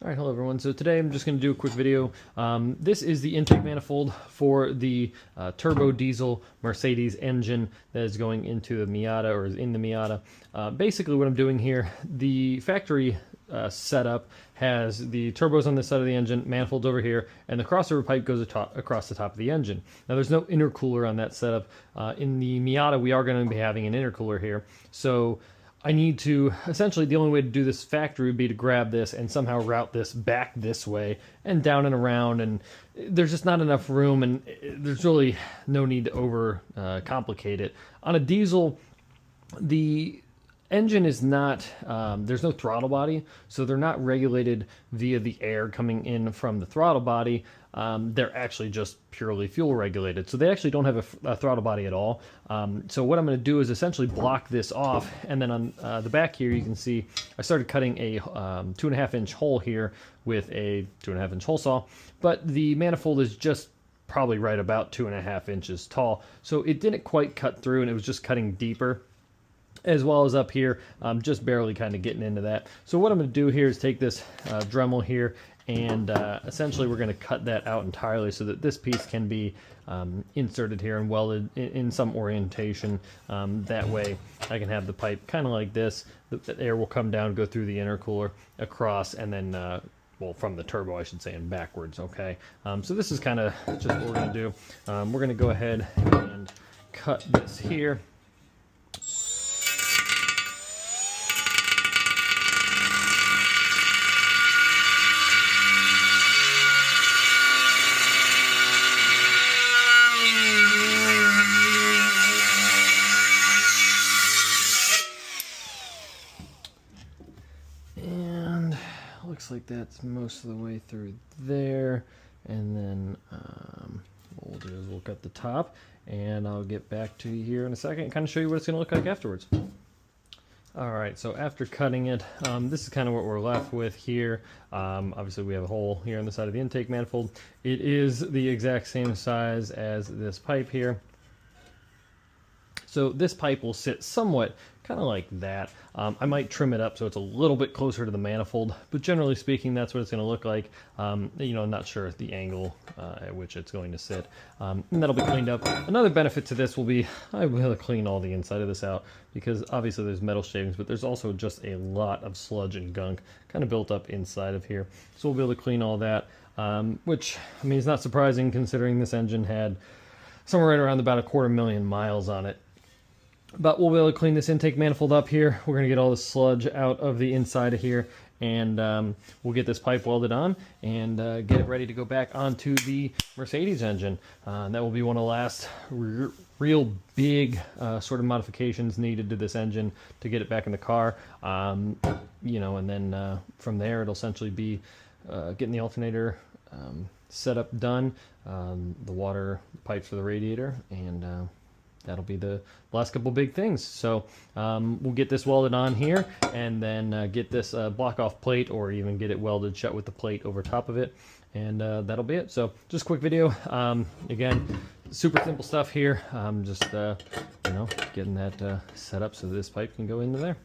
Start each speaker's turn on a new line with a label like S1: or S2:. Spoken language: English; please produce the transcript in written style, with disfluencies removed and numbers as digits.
S1: Alright, hello everyone. So today I'm just going to do a quick video. This is the intake manifold for the turbo diesel Mercedes engine that is going into the Miata, or is in the Miata. Basically what I'm doing here, the factory setup has the turbos on this side of the engine, manifolds over here, and the crossover pipe goes across the top of the engine. Now there's no intercooler on that setup. In the Miata we are going to be having an intercooler here. So I need to, essentially the only way to do this factory would be to grab this and somehow route this back this way and down and around, and there's just not enough room, and there's really no need to over complicate it. On a diesel, the engine is not, there's no throttle body, so they're not regulated via the air coming in from the throttle body. They're actually just purely fuel regulated, so they actually don't have a throttle body at all. So what I'm going to do is essentially block this off, and then on the back here you can see I started cutting a 2.5-inch hole here with a 2.5-inch hole saw, but the manifold is just probably right about 2.5 inches tall, so it didn't quite cut through, and it was just cutting deeper. As well as up here, just barely kind of getting into that. So what I'm going to do here is take this Dremel here, and essentially we're going to cut that out entirely so that this piece can be inserted here and welded in some orientation. That way I can have the pipe kind of like this. The air will come down, go through the intercooler, across, and then well, from the turbo, I should say, and backwards, okay? So this is kind of just what we're going to do. We're going to go ahead and cut this here. Looks like that's most of the way through there, and then what we'll do is we'll cut the top, and I'll get back to you here in a second and kind of show you what it's going to look like afterwards. Alright, so after cutting it, this is kind of what we're left with here. Obviously we have a hole here on the side of the intake manifold. It is the exact same size as this pipe here. So this pipe will sit somewhat kind of like that. I might trim it up so it's a little bit closer to the manifold, but generally speaking, that's what it's going to look like. You know, I'm not sure the angle at which it's going to sit. And that'll be cleaned up. Another benefit to this will be I will clean all the inside of this out, because obviously there's metal shavings, but there's also just a lot of sludge and gunk kind of built up inside of here. So we'll be able to clean all that, which, I mean, is not surprising considering this engine had somewhere right around about 250,000 miles on it. But we'll be able to clean this intake manifold up here. We're going to get all the sludge out of the inside of here, and we'll get this pipe welded on and get it ready to go back onto the Mercedes engine. And that will be one of the last real big sort of modifications needed to this engine to get it back in the car. You know, and then from there it'll essentially be getting the alternator setup done, the water pipes for the radiator, and that'll be the last couple big things. So we'll get this welded on here, and then get this block off plate, or even get it welded shut with the plate over top of it, and that'll be it. So just a quick video. Again, super simple stuff here. Just you know, getting that set up so this pipe can go into there.